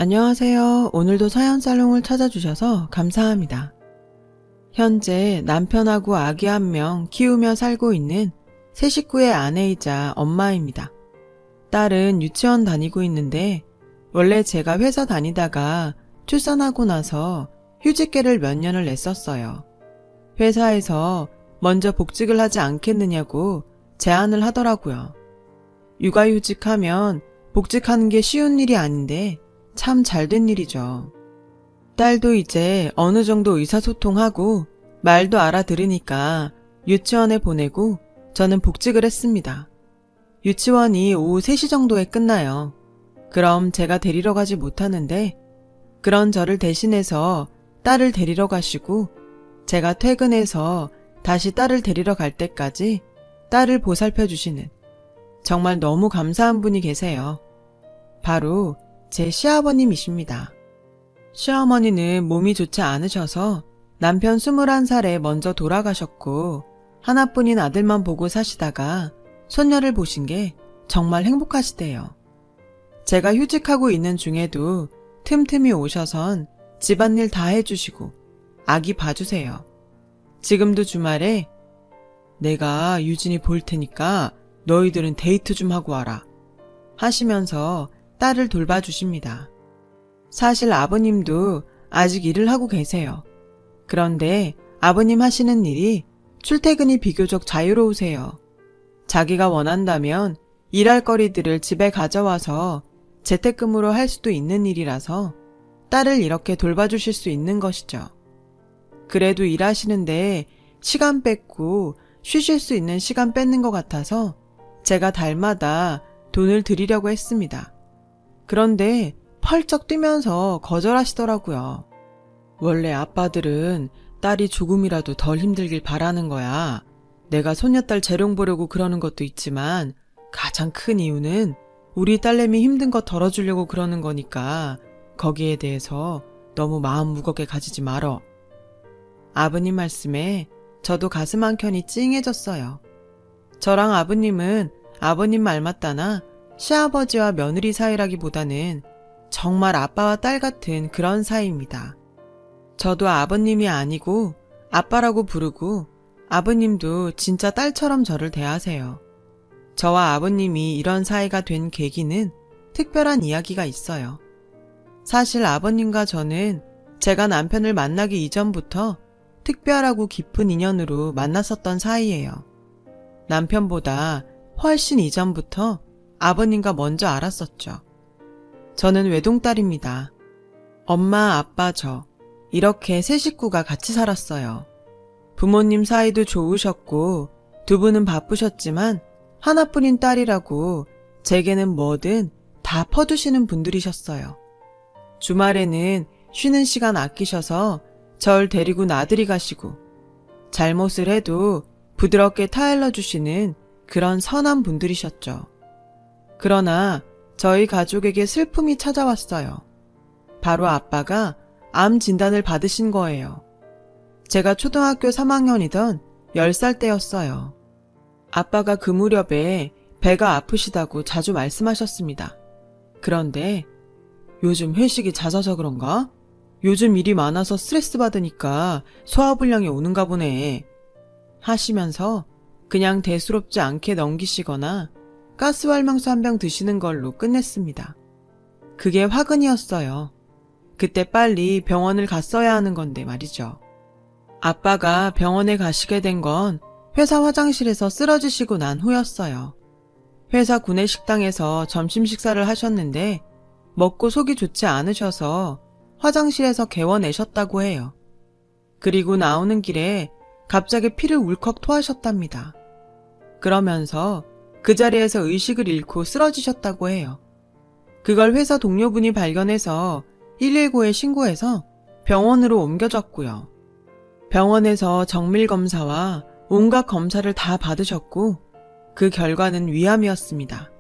안녕하세요. 오늘도 사연살롱을 찾아주셔서 감사합니다. 현재 남편하고 아기 한 명 키우며 살고 있는 세 식구의 아내이자 엄마입니다. 딸은 유치원 다니고 있는데 원래 제가 회사 다니다가 출산하고 나서 휴직계를 몇 년을 냈었어요. 회사에서 먼저 복직을 하지 않겠느냐고 제안을 하더라고요. 육아휴직하면 복직하는 게 쉬운 일이 아닌데 참 잘된 일이죠. 딸도 이제 어느 정도 의사소통하고 말도 알아들으니까 유치원에 보내고 저는 복직을 했습니다. 유치원이 오후 3시 정도에 끝나요. 그럼 제가 데리러 가지 못하는데 그런 저를 대신해서 딸을 데리러 가시고 제가 퇴근해서 다시 딸을 데리러 갈 때까지 딸을 보살펴 주시는 정말 너무 감사한 분이 계세요. 바로 제 시아버님이십니다. 시어머니는 몸이 좋지 않으셔서 남편 21살에 먼저 돌아가셨고 하나뿐인 아들만 보고 사시다가 손녀를 보신 게 정말 행복하시대요. 제가 휴직하고 있는 중에도 틈틈이 오셔선 집안일 다 해주시고 아기 봐주세요. 지금도 주말에 내가 유진이 볼 테니까 너희들은 데이트 좀 하고 와라 하시면서 딸을 돌봐주십니다. 사실 아버님도 아직 일을 하고 계세요. 그런데 아버님 하시는 일이 출퇴근이 비교적 자유로우세요. 자기가 원한다면 일할 거리들을 집에 가져와서 재택근무로 할 수도 있는 일이라서 딸을 이렇게 돌봐주실 수 있는 것이죠. 그래도 일하시는데 시간 뺏고 쉬실 수 있는 시간 뺏는 것 같아서 제가 달마다 돈을 드리려고 했습니다. 그런데 펄쩍 뛰면서 거절하시더라고요. 원래 아빠들은 딸이 조금이라도 덜 힘들길 바라는 거야. 내가 손녀딸 재롱 보려고 그러는 것도 있지만 가장 큰 이유는 우리 딸내미 힘든 거 덜어주려고 그러는 거니까 거기에 대해서 너무 마음 무겁게 가지지 말어. 아버님 말씀에 저도 가슴 한켠이 찡해졌어요. 저랑 아버님은 아버님 말 맞다나 시아버지와 며느리 사이라기보다는 정말 아빠와 딸 같은 그런 사이입니다. 저도 아버님이 아니고 아빠라고 부르고 아버님도 진짜 딸처럼 저를 대하세요. 저와 아버님이 이런 사이가 된 계기는 특별한 이야기가 있어요. 사실 아버님과 저는 제가 남편을 만나기 이전부터 특별하고 깊은 인연으로 만났었던 사이예요. 남편보다 훨씬 이전부터 아버님과 먼저 알았었죠. 저는 외동딸입니다. 엄마, 아빠, 저 이렇게 세 식구가 같이 살았어요. 부모님 사이도 좋으셨고 두 분은 바쁘셨지만 하나뿐인 딸이라고 제게는 뭐든 다 퍼주시는 분들이셨어요. 주말에는 쉬는 시간 아끼셔서 절 데리고 나들이 가시고 잘못을 해도 부드럽게 타일러 주시는 그런 선한 분들이셨죠. 그러나 저희 가족에게 슬픔이 찾아왔어요. 바로 아빠가 암 진단을 받으신 거예요. 제가 초등학교 3학년이던 10살 때였어요. 아빠가 그 무렵에 배가 아프시다고 자주 말씀하셨습니다. 그런데 요즘 회식이 잦아서 그런가? 요즘 일이 많아서 스트레스 받으니까 소화불량이 오는가 보네 하시면서 그냥 대수롭지 않게 넘기시거나 가스활명수 한 병 드시는 걸로 끝냈습니다. 그게 화근이었어요. 그때 빨리 병원을 갔어야 하는 건데 말이죠. 아빠가 병원에 가시게 된 건 회사 화장실에서 쓰러지시고 난 후였어요. 회사 구내식당에서 점심 식사를 하셨는데 먹고 속이 좋지 않으셔서 화장실에서 개워내셨다고 해요. 그리고 나오는 길에 갑자기 피를 울컥 토하셨답니다. 그러면서 그 자리에서 의식을 잃고 쓰러지셨다고 해요. 그걸 회사 동료분이 발견해서 119에 신고해서 병원으로 옮겨졌고요. 병원에서 정밀검사와 온갖 검사를 다 받으셨고 그 결과는 위암이었습니다.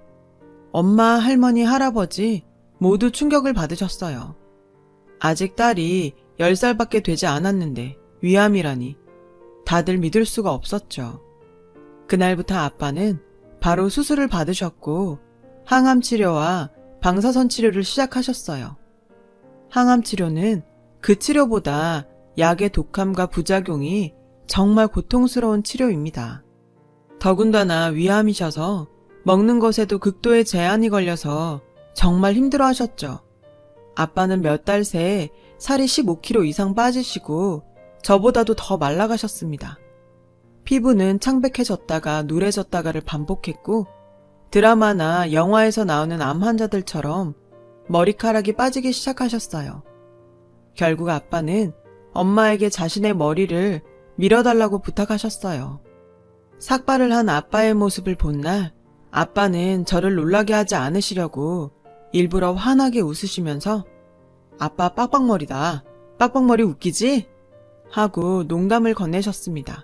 엄마, 할머니, 할아버지 모두 충격을 받으셨어요. 아직 딸이 10살밖에 되지 않았는데 위암이라니 다들 믿을 수가 없었죠. 그날부터 아빠는 바로 수술을 받으셨고 항암 치료와 방사선 치료를 시작하셨어요. 항암 치료는 그 치료보다 약의 독함과 부작용이 정말 고통스러운 치료입니다. 더군다나 위암이셔서 먹는 것에도 극도의 제한이 걸려서 정말 힘들어 하셨죠. 아빠는 몇 달 새에 살이 15kg 이상 빠지시고 저보다도 더 말라가셨습니다. 피부는 창백해졌다가 누래졌다가를 반복했고 드라마나 영화에서 나오는 암 환자들처럼 머리카락이 빠지기 시작하셨어요. 결국 아빠는 엄마에게 자신의 머리를 밀어달라고 부탁하셨어요. 삭발을 한 아빠의 모습을 본 날 아빠는 저를 놀라게 하지 않으시려고 일부러 환하게 웃으시면서 아빠 빡빡머리다. 빡빡머리 웃기지? 하고 농담을 건네셨습니다.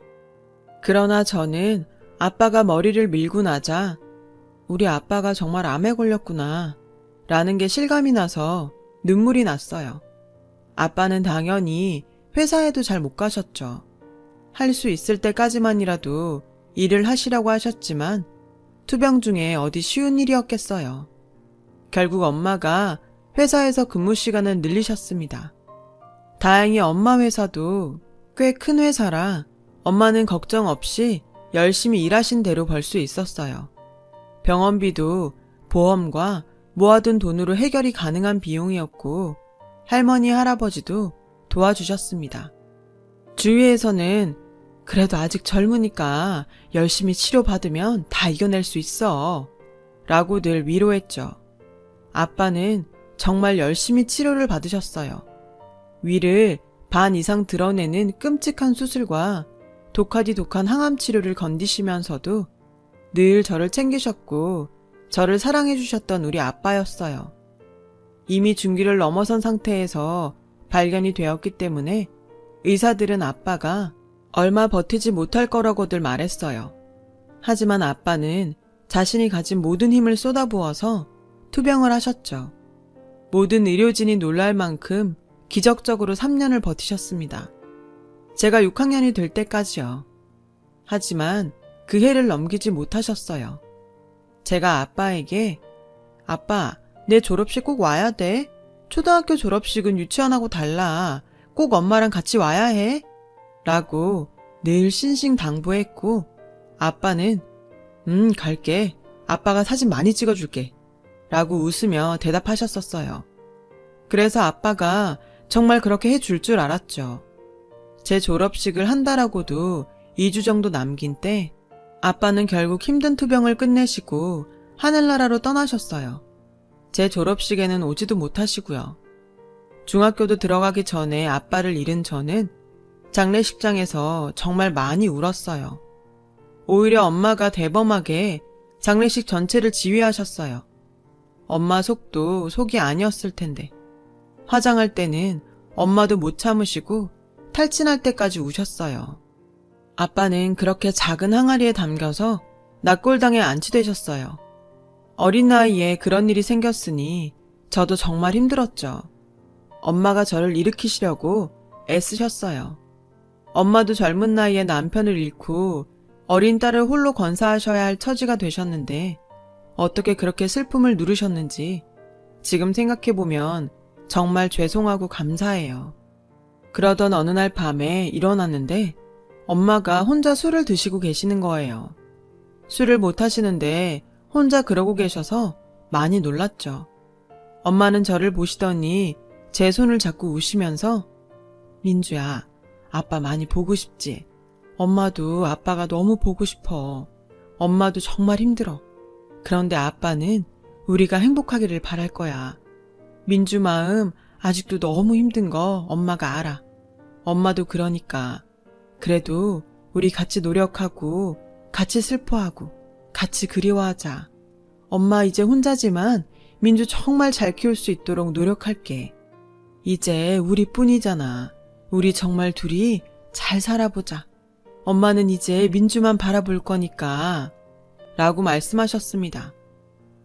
그러나 저는 아빠가 머리를 밀고 나자 우리 아빠가 정말 암에 걸렸구나 라는 게 실감이 나서 눈물이 났어요. 아빠는 당연히 회사에도 잘 못 가셨죠. 할 수 있을 때까지만이라도 일을 하시라고 하셨지만 투병 중에 어디 쉬운 일이었겠어요. 결국 엄마가 회사에서 근무 시간을 늘리셨습니다. 다행히 엄마 회사도 꽤 큰 회사라 엄마는 걱정 없이 열심히 일하신 대로 벌 수 있었어요. 병원비도 보험과 모아둔 돈으로 해결이 가능한 비용이었고 할머니, 할아버지도 도와주셨습니다. 주위에서는 그래도 아직 젊으니까 열심히 치료받으면 다 이겨낼 수 있어 라고 늘 위로했죠. 아빠는 정말 열심히 치료를 받으셨어요. 위를 반 이상 드러내는 끔찍한 수술과 독하디독한 항암 치료를 건디시면서도 늘 저를 챙기셨고 저를 사랑해 주셨던 우리 아빠였어요. 이미 중기를 넘어선 상태에서 발견이 되었기 때문에 의사들은 아빠가 얼마 버티지 못할 거라고들 말했어요. 하지만 아빠는 자신이 가진 모든 힘을 쏟아부어서 투병을 하셨죠. 모든 의료진이 놀랄 만큼 기적적으로 3년을 버티셨습니다. 제가 6학년이 될 때까지요. 하지만 그 해를 넘기지 못하셨어요. 제가 아빠에게 아빠, 내 졸업식 꼭 와야 돼. 초등학교 졸업식은 유치원하고 달라. 꼭 엄마랑 같이 와야 해. 라고 늘 신신당부했고 아빠는 갈게. 아빠가 사진 많이 찍어줄게. 라고 웃으며 대답하셨었어요. 그래서 아빠가 정말 그렇게 해줄 줄 알았죠. 제 졸업식을 한다라고도 2주 정도 남긴 때 아빠는 결국 힘든 투병을 끝내시고 하늘나라로 떠나셨어요. 제 졸업식에는 오지도 못하시고요. 중학교도 들어가기 전에 아빠를 잃은 저는 장례식장에서 정말 많이 울었어요. 오히려 엄마가 대범하게 장례식 전체를 지휘하셨어요. 엄마 속도 속이 아니었을 텐데. 화장할 때는 엄마도 못 참으시고 탈진할 때까지 우셨어요. 아빠는 그렇게 작은 항아리에 담겨서 낙골당에 안치되셨어요. 어린 나이에 그런 일이 생겼으니 저도 정말 힘들었죠. 엄마가 저를 일으키시려고 애쓰셨어요. 엄마도 젊은 나이에 남편을 잃고 어린 딸을 홀로 건사하셔야 할 처지가 되셨는데 어떻게 그렇게 슬픔을 누르셨는지 지금 생각해보면 정말 죄송하고 감사해요. 그러던 어느 날 밤에 일어났는데 엄마가 혼자 술을 드시고 계시는 거예요. 술을 못 하시는데 혼자 그러고 계셔서 많이 놀랐죠. 엄마는 저를 보시더니 제 손을 잡고 우시면서 민주야, 아빠 많이 보고 싶지? 엄마도 아빠가 너무 보고 싶어. 엄마도 정말 힘들어. 그런데 아빠는 우리가 행복하기를 바랄 거야. 민주 마음 아직도 너무 힘든 거 엄마가 알아. 엄마도 그러니까. 그래도 우리 같이 노력하고 같이 슬퍼하고 같이 그리워하자. 엄마 이제 혼자지만 민주 정말 잘 키울 수 있도록 노력할게. 이제 우리뿐이잖아. 우리 정말 둘이 잘 살아보자. 엄마는 이제 민주만 바라볼 거니까 라고 말씀하셨습니다.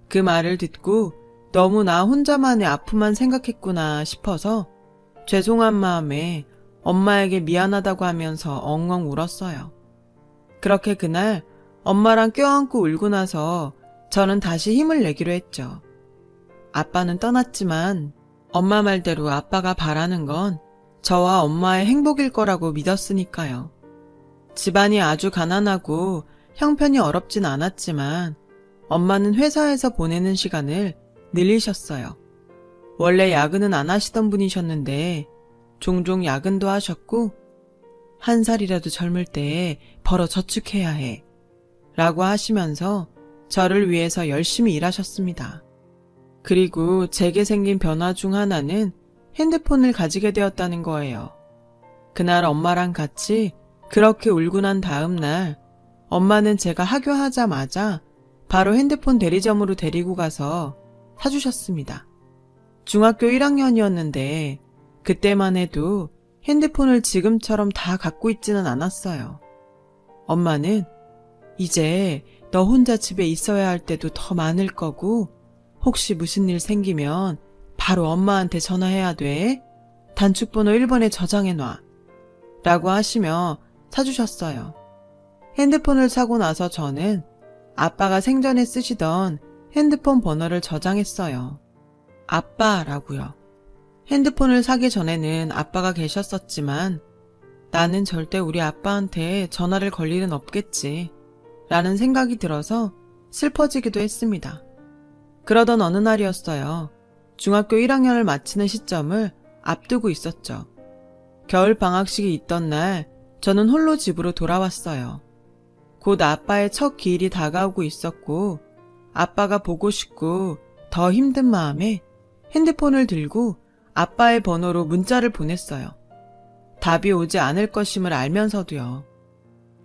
그 말을 듣고 너무 나 혼자만의 아픔만 생각했구나 싶어서 죄송한 마음에 엄마에게 미안하다고 하면서 엉엉 울었어요. 그렇게 그날 엄마랑 껴안고 울고 나서 저는 다시 힘을 내기로 했죠. 아빠는 떠났지만 엄마 말대로 아빠가 바라는 건 저와 엄마의 행복일 거라고 믿었으니까요. 집안이 아주 가난하고 형편이 어렵진 않았지만 엄마는 회사에서 보내는 시간을 늘리셨어요. 원래 야근은 안 하시던 분이셨는데 종종 야근도 하셨고, 한 살이라도 젊을 때에 벌어 저축해야 해 라고 하시면서 저를 위해서 열심히 일하셨습니다. 그리고 제게 생긴 변화 중 하나는 핸드폰을 가지게 되었다는 거예요. 그날 엄마랑 같이 그렇게 울고 난 다음 날 엄마는 제가 하교하자마자 바로 핸드폰 대리점으로 데리고 가서 사주셨습니다. 중학교 1학년이었는데 그때만 해도 핸드폰을 지금처럼 다 갖고 있지는 않았어요. 엄마는 이제 너 혼자 집에 있어야 할 때도 더 많을 거고 혹시 무슨 일 생기면 바로 엄마한테 전화해야 돼. 단축번호 1번에 저장해놔. 라고 하시며 사주셨어요. 핸드폰을 사고 나서 저는 아빠가 생전에 쓰시던 핸드폰 번호를 저장했어요. 아빠라고요. 핸드폰을 사기 전에는 아빠가 계셨었지만 나는 절대 우리 아빠한테 전화를 걸 일은 없겠지 라는 생각이 들어서 슬퍼지기도 했습니다. 그러던 어느 날이었어요. 중학교 1학년을 마치는 시점을 앞두고 있었죠. 겨울 방학식이 있던 날 저는 홀로 집으로 돌아왔어요. 곧 아빠의 첫 기일이 다가오고 있었고 아빠가 보고 싶고 더 힘든 마음에 핸드폰을 들고 아빠의 번호로 문자를 보냈어요. 답이 오지 않을 것임을 알면서도요.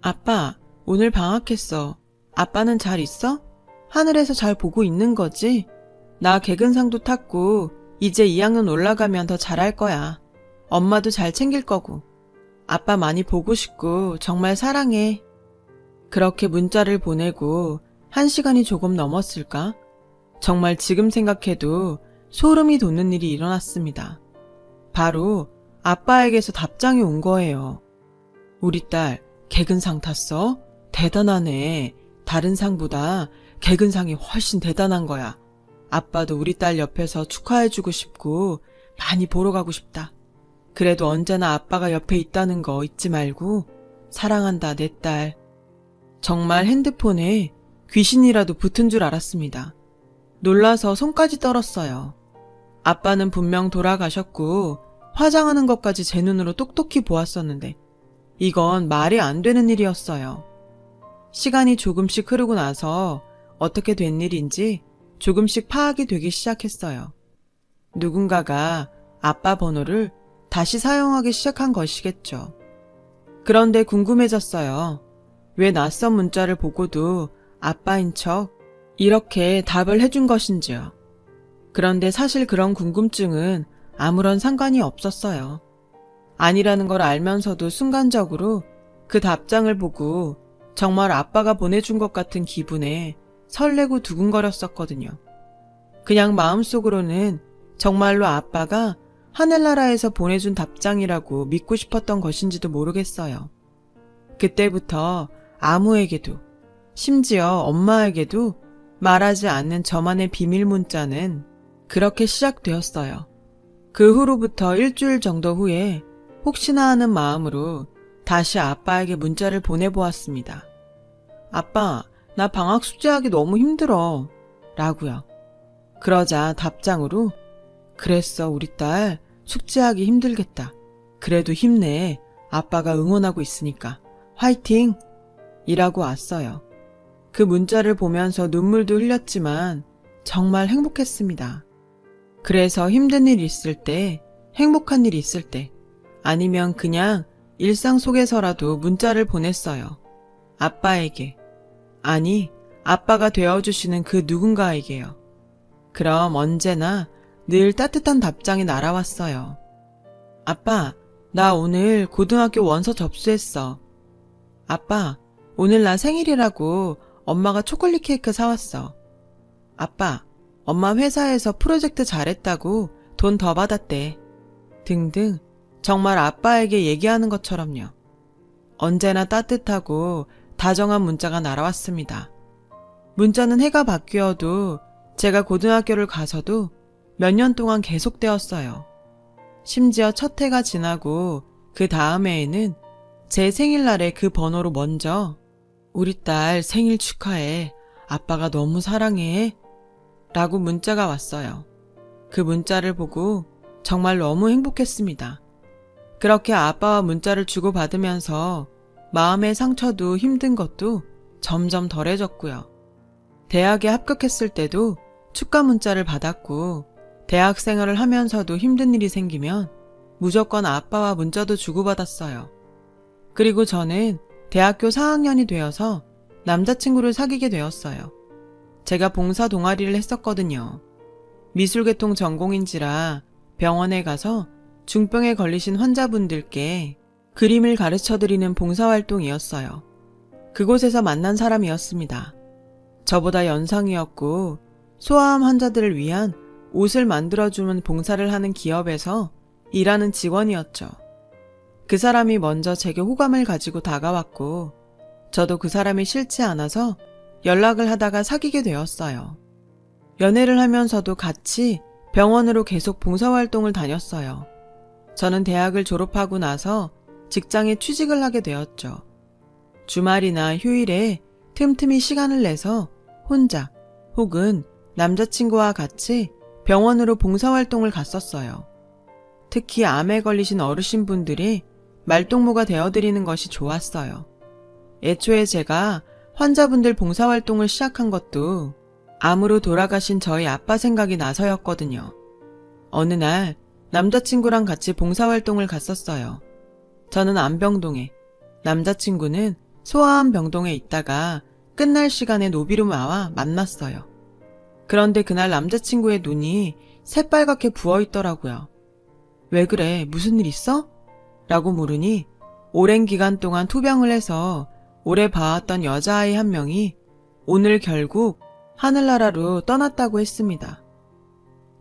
아빠, 오늘 방학했어. 아빠는 잘 있어? 하늘에서 잘 보고 있는 거지? 나 개근상도 탔고 이제 2학년 올라가면 더 잘할 거야. 엄마도 잘 챙길 거고. 아빠 많이 보고 싶고 정말 사랑해. 그렇게 문자를 보내고 1시간이 조금 넘었을까? 정말 지금 생각해도 소름이 돋는 일이 일어났습니다. 바로 아빠에게서 답장이 온 거예요. 우리 딸 개근상 탔어? 대단하네. 다른 상보다 개근상이 훨씬 대단한 거야. 아빠도 우리 딸 옆에서 축하해주고 싶고 많이 보러 가고 싶다. 그래도 언제나 아빠가 옆에 있다는 거 잊지 말고 사랑한다 내 딸. 정말 핸드폰에 귀신이라도 붙은 줄 알았습니다. 놀라서 손까지 떨었어요. 아빠는 분명 돌아가셨고 화장하는 것까지 제 눈으로 똑똑히 보았었는데 이건 말이 안 되는 일이었어요. 시간이 조금씩 흐르고 나서 어떻게 된 일인지 조금씩 파악이 되기 시작했어요. 누군가가 아빠 번호를 다시 사용하기 시작한 것이겠죠. 그런데 궁금해졌어요. 왜 낯선 문자를 보고도 아빠인 척 이렇게 답을 해준 것인지요. 그런데 사실 그런 궁금증은 아무런 상관이 없었어요. 아니라는 걸 알면서도 순간적으로 그 답장을 보고 정말 아빠가 보내준 것 같은 기분에 설레고 두근거렸었거든요. 그냥 마음속으로는 정말로 아빠가 하늘나라에서 보내준 답장이라고 믿고 싶었던 것인지도 모르겠어요. 그때부터 아무에게도, 심지어 엄마에게도 말하지 않는 저만의 비밀 문자는 그렇게 시작되었어요. 그 후로부터 일주일 정도 후에 혹시나 하는 마음으로 다시 아빠에게 문자를 보내보았습니다. 아빠, 나 방학 숙제하기 너무 힘들어. 라고요. 그러자 답장으로 그랬어 우리 딸 숙제하기 힘들겠다. 그래도 힘내. 아빠가 응원하고 있으니까. 화이팅! 이라고 왔어요. 그 문자를 보면서 눈물도 흘렸지만 정말 행복했습니다. 그래서 힘든 일 있을 때, 행복한 일 있을 때, 아니면 그냥 일상 속에서라도 문자를 보냈어요. 아빠에게. 아니, 아빠가 되어주시는 그 누군가에게요. 그럼 언제나 늘 따뜻한 답장이 날아왔어요. 아빠, 나 오늘 고등학교 원서 접수했어. 아빠, 오늘 나 생일이라고 엄마가 초콜릿 케이크 사왔어. 아빠, 엄마 회사에서 프로젝트 잘했다고 돈 더 받았대. 등등 정말 아빠에게 얘기하는 것처럼요. 언제나 따뜻하고 다정한 문자가 날아왔습니다. 문자는 해가 바뀌어도 제가 고등학교를 가서도 몇 년 동안 계속되었어요. 심지어 첫 해가 지나고 그 다음 해에는 제 생일날에 그 번호로 먼저 우리 딸 생일 축하해. 아빠가 너무 사랑해. 라고 문자가 왔어요. 그 문자를 보고 정말 너무 행복했습니다. 그렇게 아빠와 문자를 주고받으면서 마음의 상처도 힘든 것도 점점 덜해졌고요. 대학에 합격했을 때도 축하 문자를 받았고 대학 생활을 하면서도 힘든 일이 생기면 무조건 아빠와 문자도 주고받았어요. 그리고 저는 대학교 4학년이 되어서 남자친구를 사귀게 되었어요. 제가 봉사 동아리를 했었거든요. 미술계통 전공인지라 병원에 가서 중병에 걸리신 환자분들께 그림을 가르쳐드리는 봉사활동이었어요. 그곳에서 만난 사람이었습니다. 저보다 연상이었고 소아암 환자들을 위한 옷을 만들어주는 봉사를 하는 기업에서 일하는 직원이었죠. 그 사람이 먼저 제게 호감을 가지고 다가왔고 저도 그 사람이 싫지 않아서 연락을 하다가 사귀게 되었어요. 연애를 하면서도 같이 병원으로 계속 봉사활동을 다녔어요. 저는 대학을 졸업하고 나서 직장에 취직을 하게 되었죠. 주말이나 휴일에 틈틈이 시간을 내서 혼자 혹은 남자친구와 같이 병원으로 봉사활동을 갔었어요. 특히 암에 걸리신 어르신분들이 말동무가 되어드리는 것이 좋았어요. 애초에 제가 환자분들 봉사활동을 시작한 것도 암으로 돌아가신 저희 아빠 생각이 나서였거든요. 어느 날 남자친구랑 같이 봉사활동을 갔었어요. 저는 안병동에, 남자친구는 소아암 병동에 있다가 끝날 시간에 노비루마와 만났어요. 그런데 그날 남자친구의 눈이 새빨갛게 부어있더라고요. 왜 그래? 무슨 일 있어? 라고 물으니 오랜 기간 동안 투병을 해서 오래 봐왔던 여자아이 한 명이 오늘 결국 하늘나라로 떠났다고 했습니다.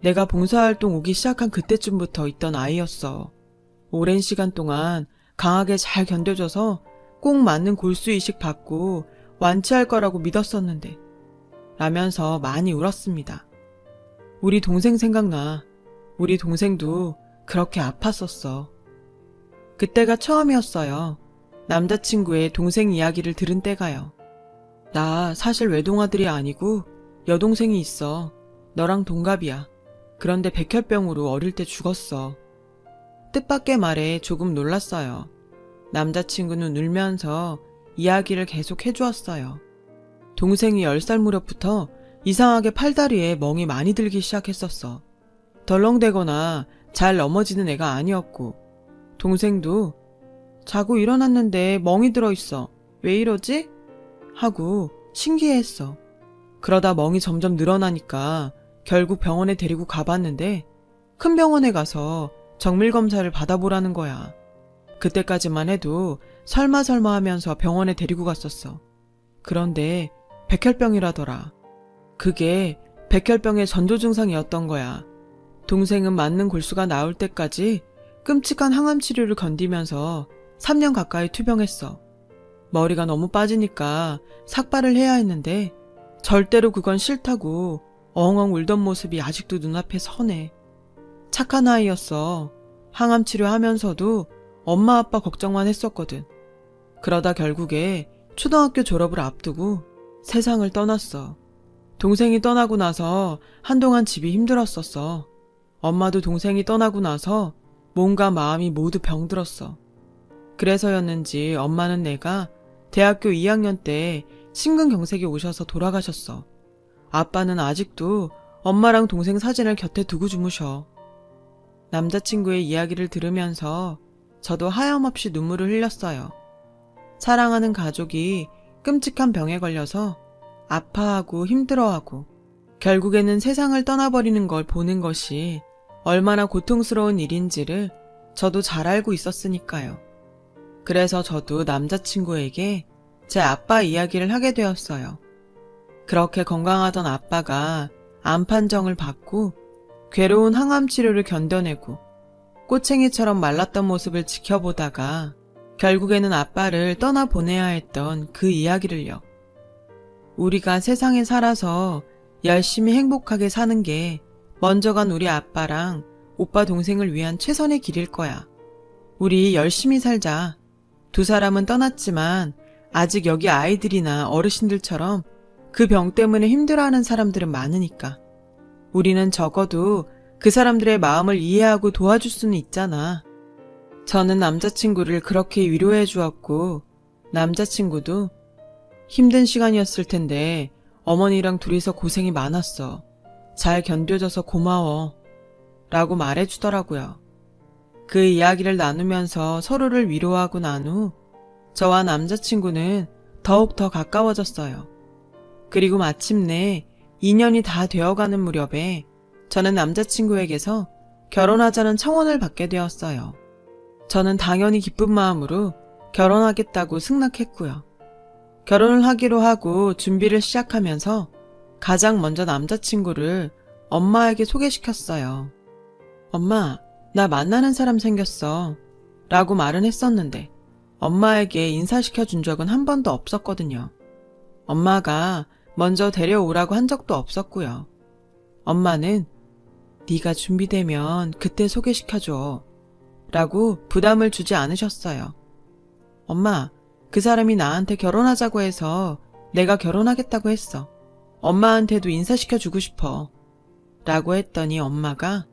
내가 봉사활동 오기 시작한 그때쯤부터 있던 아이였어. 오랜 시간 동안 강하게 잘 견뎌줘서 꼭 맞는 골수이식 받고 완치할 거라고 믿었었는데 라면서 많이 울었습니다. 우리 동생 생각나. 우리 동생도 그렇게 아팠었어. 그때가 처음이었어요. 남자친구의 동생 이야기를 들은 때가요. 나 사실 외동아들이 아니고 여동생이 있어. 너랑 동갑이야. 그런데 백혈병으로 어릴 때 죽었어. 뜻밖의 말에 조금 놀랐어요. 남자친구는 울면서 이야기를 계속 해주었어요. 동생이 10살 무렵부터 이상하게 팔다리에 멍이 많이 들기 시작했었어. 덜렁대거나 잘 넘어지는 애가 아니었고 동생도 자고 일어났는데 멍이 들어있어. 왜 이러지? 하고 신기해했어. 그러다 멍이 점점 늘어나니까 결국 병원에 데리고 가봤는데 큰 병원에 가서 정밀검사를 받아보라는 거야. 그때까지만 해도 설마 하면서 병원에 데리고 갔었어. 그런데 백혈병이라더라. 그게 백혈병의 전조 증상이었던 거야. 동생은 맞는 골수가 나올 때까지 끔찍한 항암 치료를 견디면서 3년 가까이 투병했어. 머리가 너무 빠지니까 삭발을 해야 했는데 절대로 그건 싫다고 엉엉 울던 모습이 아직도 눈앞에 서네. 착한 아이였어. 항암 치료하면서도 엄마 아빠 걱정만 했었거든. 그러다 결국에 초등학교 졸업을 앞두고 세상을 떠났어. 동생이 떠나고 나서 한동안 집이 힘들었었어. 엄마도 동생이 떠나고 나서 몸과 마음이 모두 병들었어. 그래서였는지 엄마는 내가 대학교 2학년 때 심근경색이 오셔서 돌아가셨어. 아빠는 아직도 엄마랑 동생 사진을 곁에 두고 주무셔. 남자친구의 이야기를 들으면서 저도 하염없이 눈물을 흘렸어요. 사랑하는 가족이 끔찍한 병에 걸려서 아파하고 힘들어하고 결국에는 세상을 떠나버리는 걸 보는 것이 얼마나 고통스러운 일인지를 저도 잘 알고 있었으니까요. 그래서 저도 남자친구에게 제 아빠 이야기를 하게 되었어요. 그렇게 건강하던 아빠가 암 판정을 받고 괴로운 항암 치료를 견뎌내고 꼬챙이처럼 말랐던 모습을 지켜보다가 결국에는 아빠를 떠나보내야 했던 그 이야기를요. 우리가 세상에 살아서 열심히 행복하게 사는 게 먼저 간 우리 아빠랑 오빠 동생을 위한 최선의 길일 거야. 우리 열심히 살자. 두 사람은 떠났지만 아직 여기 아이들이나 어르신들처럼 그 병 때문에 힘들어하는 사람들은 많으니까. 우리는 적어도 그 사람들의 마음을 이해하고 도와줄 수는 있잖아. 저는 남자친구를 그렇게 위로해 주었고, 남자친구도 힘든 시간이었을 텐데 어머니랑 둘이서 고생이 많았어. 잘 견뎌줘서 고마워. 라고 말해주더라고요. 그 이야기를 나누면서 서로를 위로하고 난 후 저와 남자친구는 더욱 더 가까워졌어요. 그리고 마침내 2년이 다 되어가는 무렵에 저는 남자친구에게서 결혼하자는 청혼을 받게 되었어요. 저는 당연히 기쁜 마음으로 결혼하겠다고 승낙했고요. 결혼을 하기로 하고 준비를 시작하면서 가장 먼저 남자친구를 엄마에게 소개시켰어요. 엄마, 나 만나는 사람 생겼어. 라고 말은 했었는데 엄마에게 인사시켜 준 적은 한 번도 없었거든요. 엄마가 먼저 데려오라고 한 적도 없었고요. 엄마는 네가 준비되면 그때 소개시켜줘. 라고 부담을 주지 않으셨어요. 엄마, 그 사람이 나한테 결혼하자고 해서 내가 결혼하겠다고 했어. 엄마한테도 인사시켜주고 싶어. 라고 했더니 엄마가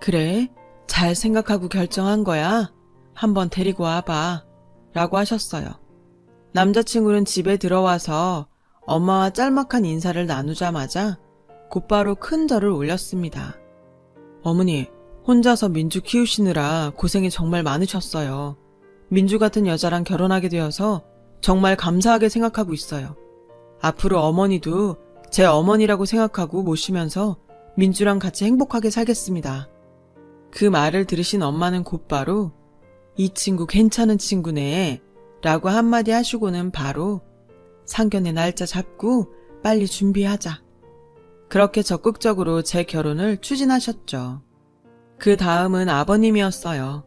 그래? 잘 생각하고 결정한 거야? 한번 데리고 와봐. 라고 하셨어요. 남자친구는 집에 들어와서 엄마와 짤막한 인사를 나누자마자 곧바로 큰 절을 올렸습니다. 어머니, 혼자서 민주 키우시느라 고생이 정말 많으셨어요. 민주 같은 여자랑 결혼하게 되어서 정말 감사하게 생각하고 있어요. 앞으로 어머니도 제 어머니라고 생각하고 모시면서 민주랑 같이 행복하게 살겠습니다. 그 말을 들으신 엄마는 곧바로 이 친구 괜찮은 친구네 라고 한마디 하시고는 바로 상견례 날짜 잡고 빨리 준비하자. 그렇게 적극적으로 제 결혼을 추진하셨죠. 그 다음은 아버님이었어요.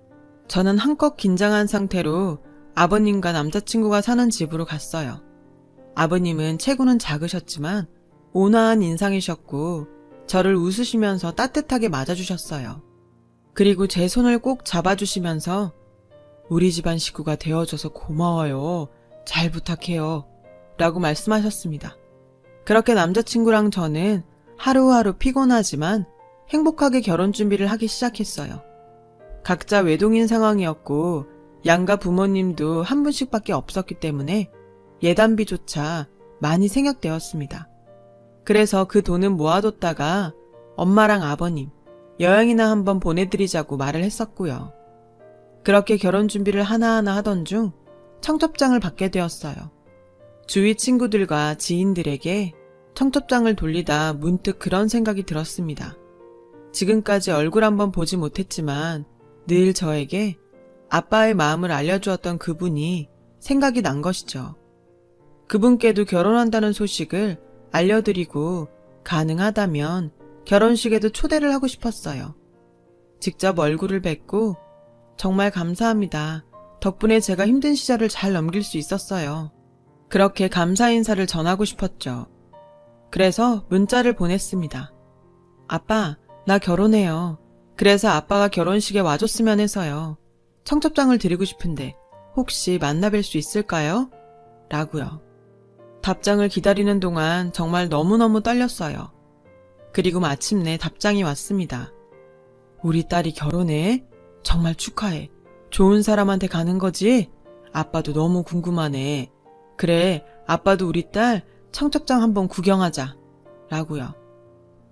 저는 한껏 긴장한 상태로 아버님과 남자친구가 사는 집으로 갔어요. 아버님은 체구는 작으셨지만 온화한 인상이셨고 저를 웃으시면서 따뜻하게 맞아주셨어요. 그리고 제 손을 꼭 잡아주시면서 우리 집안 식구가 되어줘서 고마워요. 잘 부탁해요. 라고 말씀하셨습니다. 그렇게 남자친구랑 저는 하루하루 피곤하지만 행복하게 결혼 준비를 하기 시작했어요. 각자 외동인 상황이었고 양가 부모님도 한 분씩밖에 없었기 때문에 예단비조차 많이 생략되었습니다. 그래서 그 돈은 모아뒀다가 엄마랑 아버님 여행이나 한번 보내드리자고 말을 했었고요. 그렇게 결혼 준비를 하나하나 하던 중 청첩장을 받게 되었어요. 주위 친구들과 지인들에게 청첩장을 돌리다 문득 그런 생각이 들었습니다. 지금까지 얼굴 한번 보지 못했지만 늘 저에게 아빠의 마음을 알려주었던 그분이 생각이 난 것이죠. 그분께도 결혼한다는 소식을 알려드리고 가능하다면 결혼식에도 초대를 하고 싶었어요. 직접 얼굴을 뵙고 정말 감사합니다. 덕분에 제가 힘든 시절을 잘 넘길 수 있었어요. 그렇게 감사 인사를 전하고 싶었죠. 그래서 문자를 보냈습니다. 아빠, 나 결혼해요. 그래서 아빠가 결혼식에 와줬으면 해서요. 청첩장을 드리고 싶은데 혹시 만나뵐 수 있을까요? 라고요. 답장을 기다리는 동안 정말 너무너무 떨렸어요. 그리고 마침내 답장이 왔습니다. 우리 딸이 결혼해? 정말 축하해. 좋은 사람한테 가는 거지? 아빠도 너무 궁금하네. 그래, 아빠도 우리 딸 청첩장 한번 구경하자. 라고요.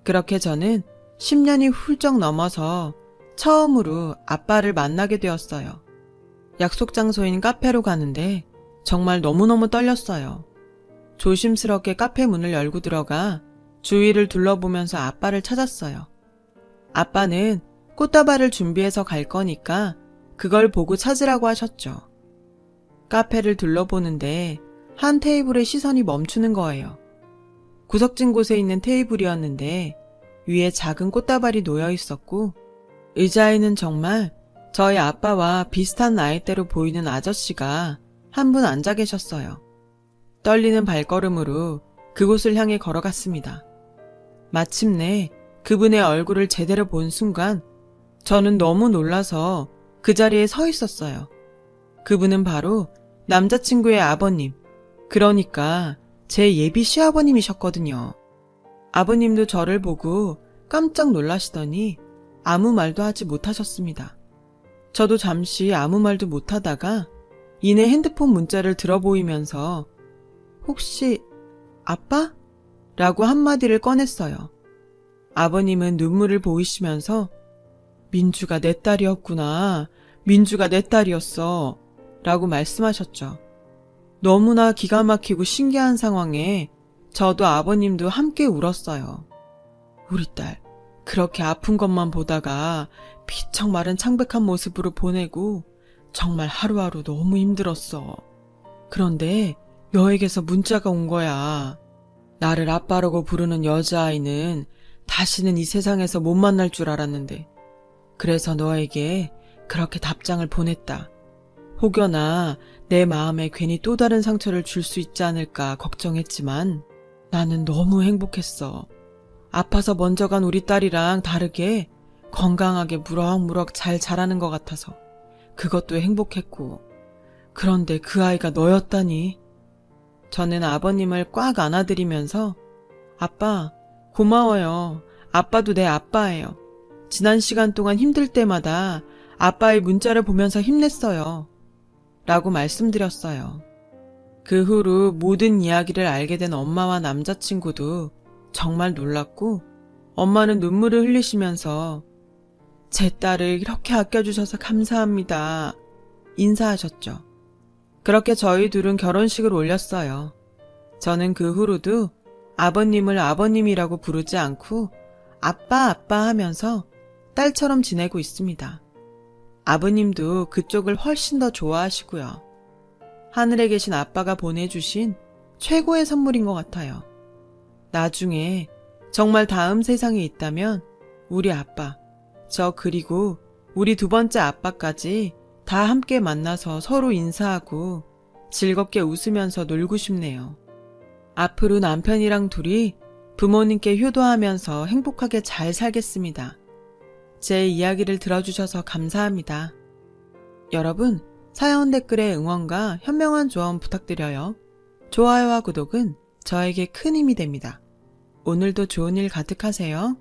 그렇게 저는 10년이 훌쩍 넘어서 처음으로 아빠를 만나게 되었어요. 약속 장소인 카페로 가는데 정말 너무너무 떨렸어요. 조심스럽게 카페 문을 열고 들어가 주위를 둘러보면서 아빠를 찾았어요. 아빠는 꽃다발을 준비해서 갈 거니까 그걸 보고 찾으라고 하셨죠. 카페를 둘러보는데 한 테이블에 시선이 멈추는 거예요. 구석진 곳에 있는 테이블이었는데 위에 작은 꽃다발이 놓여 있었고 의자에는 정말 저희 아빠와 비슷한 나이대로 보이는 아저씨가 한 분 앉아 계셨어요. 떨리는 발걸음으로 그곳을 향해 걸어갔습니다. 마침내 그분의 얼굴을 제대로 본 순간 저는 너무 놀라서 그 자리에 서 있었어요. 그분은 바로 남자친구의 아버님, 그러니까 제 예비 시아버님이셨거든요. 아버님도 저를 보고 깜짝 놀라시더니 아무 말도 하지 못하셨습니다. 저도 잠시 아무 말도 못하다가 이내 핸드폰 문자를 들어보이면서 혹시 아빠? 라고 한마디를 꺼냈어요. 아버님은 눈물을 보이시면서 민주가 내 딸이었구나. 민주가 내 딸이었어. 라고 말씀하셨죠. 너무나 기가 막히고 신기한 상황에 저도 아버님도 함께 울었어요. 우리 딸, 그렇게 아픈 것만 보다가 피척 마른 창백한 모습으로 보내고 정말 하루하루 너무 힘들었어. 그런데 너에게서 문자가 온 거야. 나를 아빠라고 부르는 여자아이는 다시는 이 세상에서 못 만날 줄 알았는데 그래서 너에게 그렇게 답장을 보냈다. 혹여나 내 마음에 괜히 또 다른 상처를 줄 수 있지 않을까 걱정했지만 나는 너무 행복했어. 아파서 먼저 간 우리 딸이랑 다르게 건강하게 무럭무럭 잘 자라는 것 같아서 그것도 행복했고 그런데 그 아이가 너였다니. 저는 아버님을 꽉 안아드리면서 아빠 고마워요. 아빠도 내 아빠예요. 지난 시간 동안 힘들 때마다 아빠의 문자를 보면서 힘냈어요. 라고 말씀드렸어요. 그 후로 모든 이야기를 알게 된 엄마와 남자친구도 정말 놀랐고 엄마는 눈물을 흘리시면서 제 딸을 이렇게 아껴주셔서 감사합니다. 인사하셨죠. 그렇게 저희 둘은 결혼식을 올렸어요. 저는 그 후로도 아버님을 아버님이라고 부르지 않고 아빠 하면서 딸처럼 지내고 있습니다. 아버님도 그쪽을 훨씬 더 좋아하시고요. 하늘에 계신 아빠가 보내주신 최고의 선물인 것 같아요. 나중에 정말 다음 세상에 있다면 우리 아빠, 저 그리고 우리 두 번째 아빠까지 다 함께 만나서 서로 인사하고 즐겁게 웃으면서 놀고 싶네요. 앞으로 남편이랑 둘이 부모님께 효도하면서 행복하게 잘 살겠습니다. 제 이야기를 들어주셔서 감사합니다. 여러분, 사연 댓글에 응원과 현명한 조언 부탁드려요. 좋아요와 구독은 저에게 큰 힘이 됩니다. 오늘도 좋은 일 가득하세요.